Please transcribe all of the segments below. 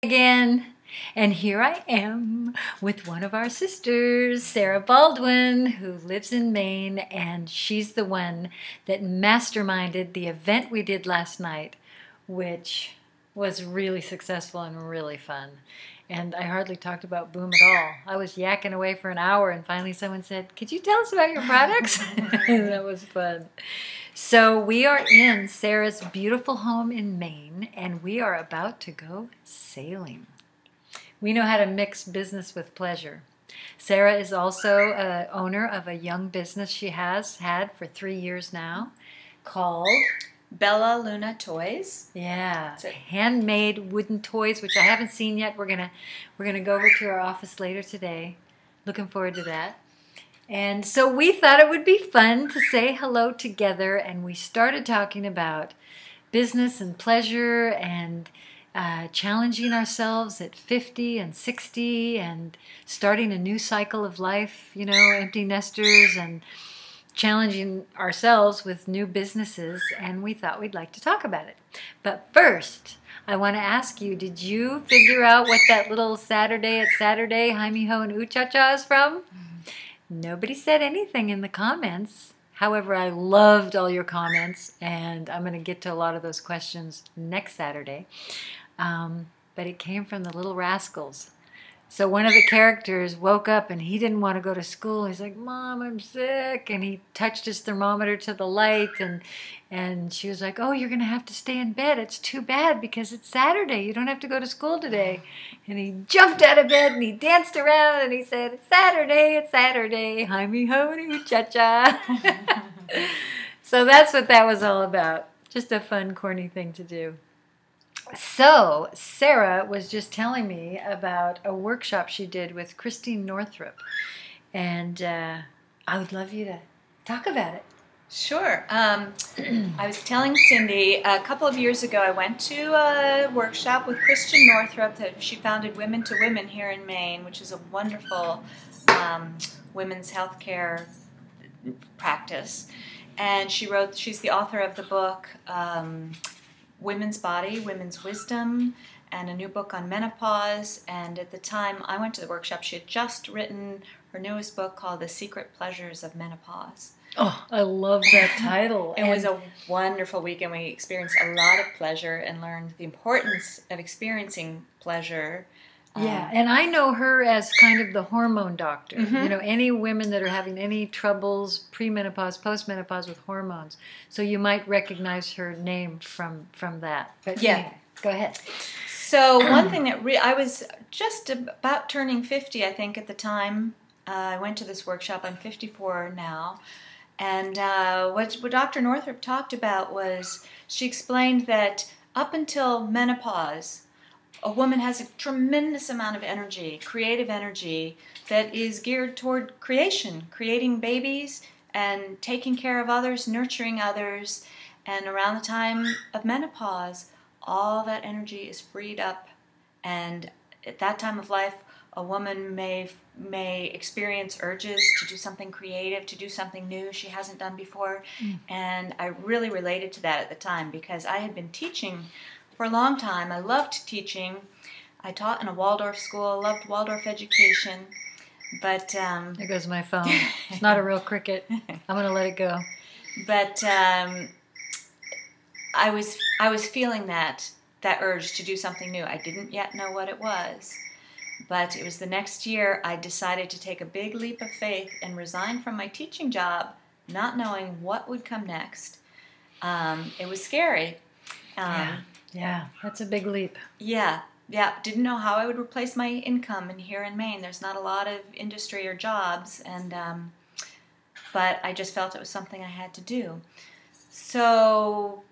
Again, and here I am with one of our sisters, Sarah Baldwin, who lives in Maine, and she's the one that masterminded the event we did last night, which was really successful and really fun. And I hardly talked about Boom at all. I was yakking away for an hour, and finally someone said, "Could you tell us about your products?" That was fun. So we are in Sarah's beautiful home in Maine, and we are about to go sailing. We know how to mix business with pleasure. Sarah is also owner of a young business she has had for 3 years now called Bella Luna Toys. Yeah, handmade wooden toys, which I haven't seen yet. We're gonna go over to our office later today. Looking forward to that. And so we thought it would be fun to say hello together, and we started talking about business and pleasure and challenging ourselves at 50 and 60 and starting a new cycle of life, you know, empty nesters, and challenging ourselves with new businesses, and we thought we'd like to talk about it. But first, I want to ask you, did you figure out what that little Saturday at Saturday, hi-me-ho and ooh-cha-cha is from? Nobody said anything in the comments. However, I loved all your comments, and I'm going to get to a lot of those questions next Saturday. But it came from the Little Rascals. So one of the characters woke up and he didn't want to go to school. He's like, "Mom, I'm sick." And he touched his thermometer to the light, and she was like, "Oh, you're going to have to stay in bed. It's too bad because it's Saturday. You don't have to go to school today." And he jumped out of bed and he danced around and he said, "It's Saturday, hi-me-ho and ooh-cha-cha." So that's what that was all about. Just a fun, corny thing to do. So Sarah was just telling me about a workshop she did with Christine Northrup, and I would love you to talk about it. Sure. I was telling Cindy a couple of years ago I went to a workshop with Christine Northrup that she founded Women to Women here in Maine, which is a wonderful women's healthcare practice. And she's the author of the book Women's Body, Women's Wisdom, and a new book on menopause. And at the time I went to the workshop, she had just written her newest book called The Secret Pleasures of Menopause. Oh, I love that title. It was a wonderful weekend. We experienced a lot of pleasure and learned the importance of experiencing pleasure. Yeah, and I know her as kind of the hormone doctor. Mm-hmm. You know, any women that are having any troubles, premenopause, postmenopause with hormones. So you might recognize her name from that. But yeah, anyway, go ahead. So one thing that I was just about turning 50, I think, at the time. I went to this workshop. I'm 54 now. And what Dr. Northrup talked about was she explained that up until menopause, a woman has a tremendous amount of energy, creative energy, that is geared toward creation, creating babies and taking care of others, nurturing others. And around the time of menopause, all that energy is freed up. And at that time of life, a woman may experience urges to do something creative, to do something new she hasn't done before. And I really related to that at the time because I had been teaching for a long time. I loved teaching. I taught in a Waldorf school, loved Waldorf education. But there goes my phone. It's not a real cricket. I'm going to let it go. But I was feeling that urge to do something new. I didn't yet know what it was. But it was the next year I decided to take a big leap of faith and resign from my teaching job, not knowing what would come next. It was scary. Yeah, that's a big leap. Yeah. Didn't know how I would replace my income. And here in Maine, there's not a lot of industry or jobs, and but I just felt it was something I had to do. So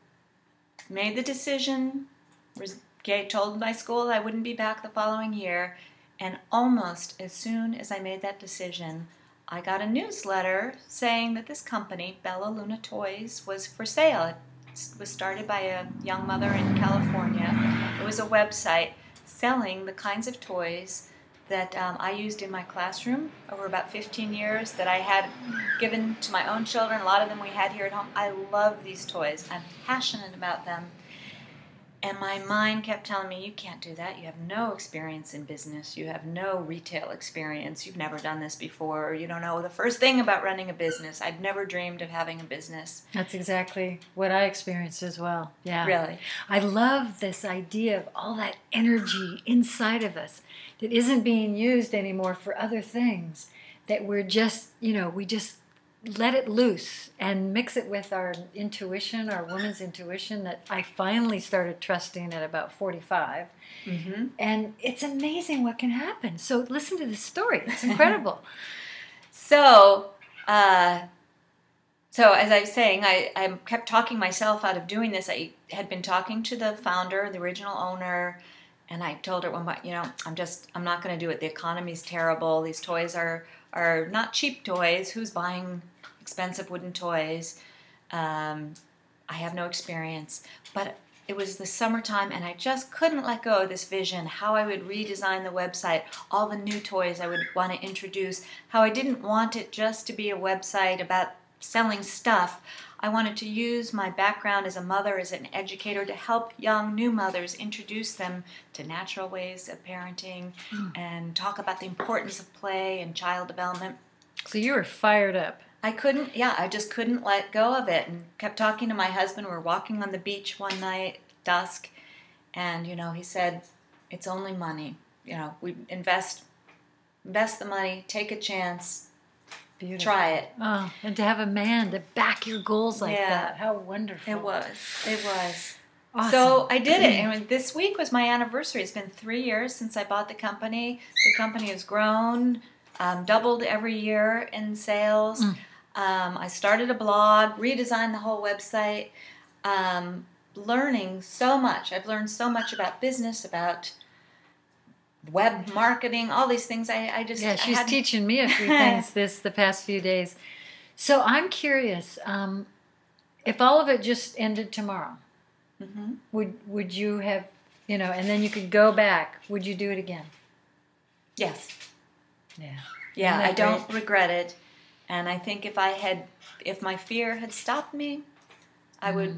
made the decision. Told my school I wouldn't be back the following year, and almost as soon as I made that decision, I got a newsletter saying that this company, Bella Luna Toys, was for sale. It was started by a young mother in California. It was a website selling the kinds of toys that I used in my classroom over about 15 years, that I had given to my own children. A lot of them we had here at home. I love these toys. I'm passionate about them. And my mind kept telling me, you can't do that. You have no experience in business. You have no retail experience. You've never done this before. You don't know the first thing about running a business. I'd never dreamed of having a business. That's exactly what I experienced as well. Yeah. Really? I love this idea of all that energy inside of us that isn't being used anymore for other things, that we're just, we just let it loose and mix it with our intuition, our woman's intuition that I finally started trusting at about 45. Mm-hmm. And it's amazing what can happen. So listen to this story. It's incredible. So as I was saying, I kept talking myself out of doing this. I had been talking to the founder, the original owner, and I told her at one point, I'm not going to do it. The economy's terrible. These toys are not cheap toys. Who's buying expensive wooden toys? I have no experience. But it was the summertime, and I just couldn't let go of this vision, how I would redesign the website, all the new toys I would want to introduce, how I didn't want it just to be a website about selling stuff. I wanted to use my background as a mother, as an educator, to help young new mothers introduce them to natural ways of parenting and talk about the importance of play and child development. So you were fired up. I just couldn't let go of it, and kept talking to my husband. We were walking on the beach one night, dusk, and, he said, it's only money. We invest the money, take a chance. Beautiful. Try it. Oh, and to have a man to back your goals like that. How wonderful. It was. Awesome. So I did it. And this week was my anniversary. It's been 3 years since I bought the company. The company has grown, doubled every year in sales. I started a blog, redesigned the whole website, learning so much. I've learned so much about business, about web marketing, all these things. She's teaching me a few things the past few days. So I'm curious, if all of it just ended tomorrow, would you have, and then you could go back, would you do it again? Yes. Yeah. I don't regret it. And I think if my fear had stopped me, I would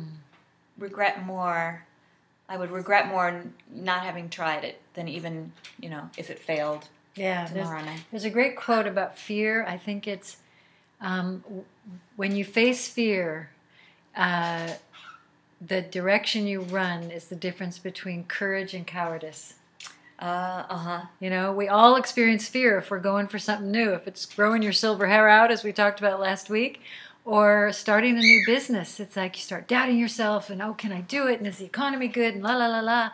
regret more. I would regret more not having tried it than even, if it failed tomorrow night. There's a great quote about fear. I think it's, when you face fear, the direction you run is the difference between courage and cowardice. We all experience fear if we're going for something new. If it's growing your silver hair out, as we talked about last week, or starting a new business, it's like you start doubting yourself and, can I do it? And is the economy good? And la, la, la, la.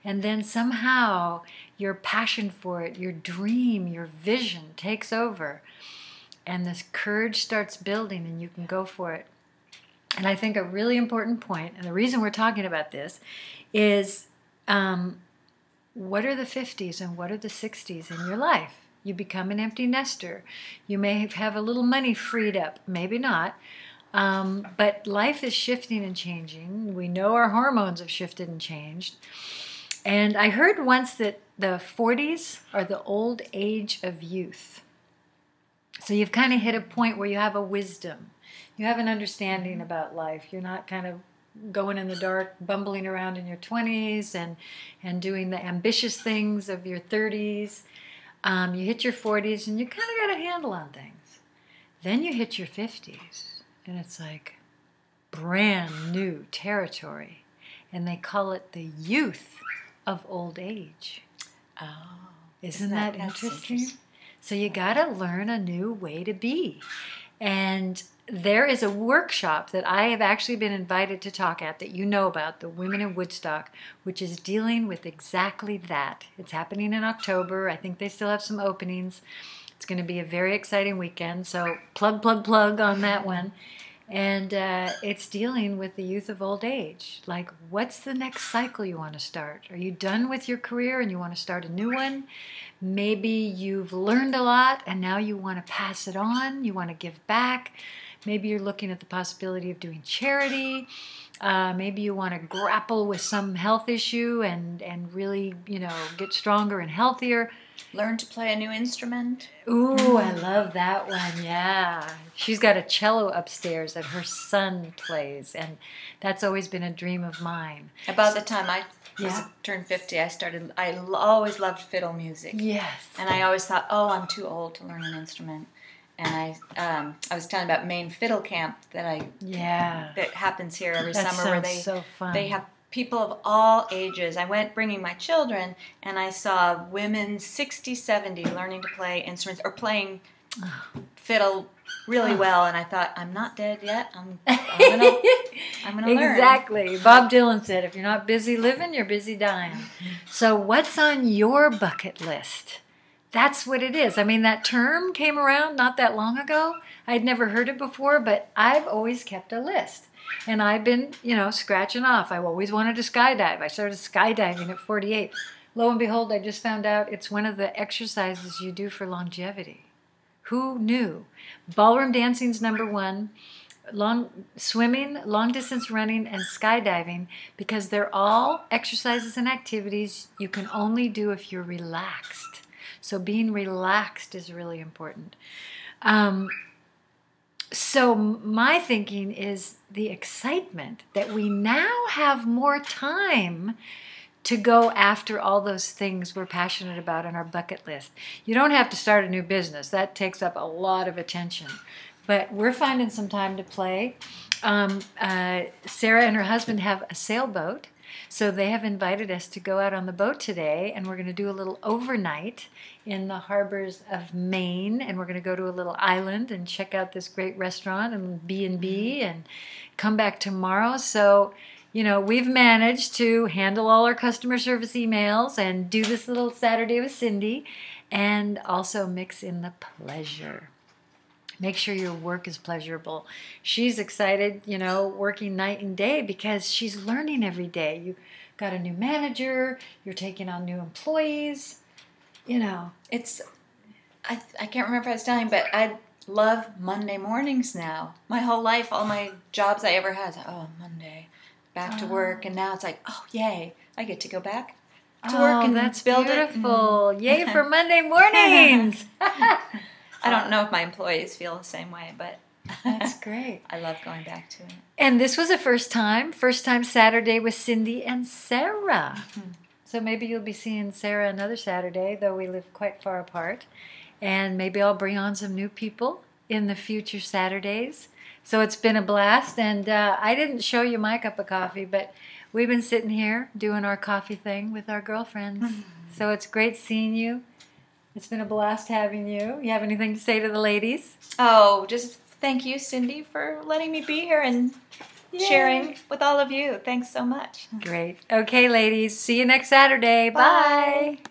And then somehow your passion for it, your dream, your vision takes over. And this courage starts building and you can go for it. And I think a really important point, and the reason we're talking about this, is what are the 50s and what are the 60s in your life? You become an empty nester. You may have a little money freed up, maybe not. But life is shifting and changing. We know our hormones have shifted and changed. And I heard once that the 40s are the old age of youth. So you've kind of hit a point where you have a wisdom. You have an understanding about life. You're not kind of going in the dark, bumbling around in your 20s and doing the ambitious things of your 30s. You hit your 40s and you kind of got a handle on things. Then you hit your 50s and it's like brand new territory. And they call it the youth of old age. Oh. Isn't that interesting? So you got to learn a new way to be. And there is a workshop that I have actually been invited to talk at that you know about, the Women in Woodstock, which is dealing with exactly that. It's happening in October. I think they still have some openings. It's going to be a very exciting weekend, so plug on that one. And it's dealing with the youth of old age. Like, what's the next cycle you want to start? Are you done with your career and you want to start a new one? Maybe you've learned a lot and now you want to pass it on. You want to give back. Maybe you're looking at the possibility of doing charity. Maybe you want to grapple with some health issue and really, get stronger and healthier. Learn to play a new instrument. Ooh, I love that one. Yeah. She's got a cello upstairs that her son plays, and that's always been a dream of mine. About the time I turned 50, I always loved fiddle music. Yes. And I always thought, oh, I'm too old to learn an instrument. And I was telling about Maine Fiddle Camp that happens here every summer, where they have people of all ages. I went bringing my children, and I saw women 60, 70 learning to play instruments or playing fiddle really well. And I thought, I'm not dead yet. I'm gonna learn. Exactly. Bob Dylan said, if you're not busy living, you're busy dying. So what's on your bucket list? That's what it is. I mean, that term came around not that long ago. I'd never heard it before, but I've always kept a list. And I've been, scratching off. I always wanted to skydive. I started skydiving at 48. Lo and behold, I just found out it's one of the exercises you do for longevity. Who knew? Ballroom dancing's number one. Swimming, long distance running, and skydiving, because they're all exercises and activities you can only do if you're relaxed. So being relaxed is really important. So my thinking is the excitement that we now have more time to go after all those things we're passionate about on our bucket list. You don't have to start a new business. That takes up a lot of attention. But we're finding some time to play. Sarah and her husband have a sailboat, so they have invited us to go out on the boat today, and we're going to do a little overnight in the harbors of Maine, and we're going to go to a little island and check out this great restaurant and B&B and come back tomorrow. So, we've managed to handle all our customer service emails and do this little Saturday with Cindy, and also mix in the pleasure. Make sure your work is pleasurable. She's excited, working night and day because she's learning every day. You got a new manager, you're taking on new employees, It's, I can't remember if I was telling you, but I love Monday mornings now. My whole life, all my jobs I ever had, Monday, back to work, and now it's like, oh, yay, I get to go back to work and that's build beautiful. It. Yay for Monday mornings. I don't know if my employees feel the same way, but that's great. I love going back to it. And this was a first time Saturday with Cindy and Sarah. Mm-hmm. So maybe you'll be seeing Sarah another Saturday, though we live quite far apart. And maybe I'll bring on some new people in the future Saturdays. So it's been a blast. And I didn't show you my cup of coffee, but we've been sitting here doing our coffee thing with our girlfriends. Mm-hmm. So it's great seeing you. It's been a blast having you. You have anything to say to the ladies? Oh, just thank you, Cindy, for letting me be here and sharing with all of you. Thanks so much. Great. Okay, ladies. See you next Saturday. Bye. Bye.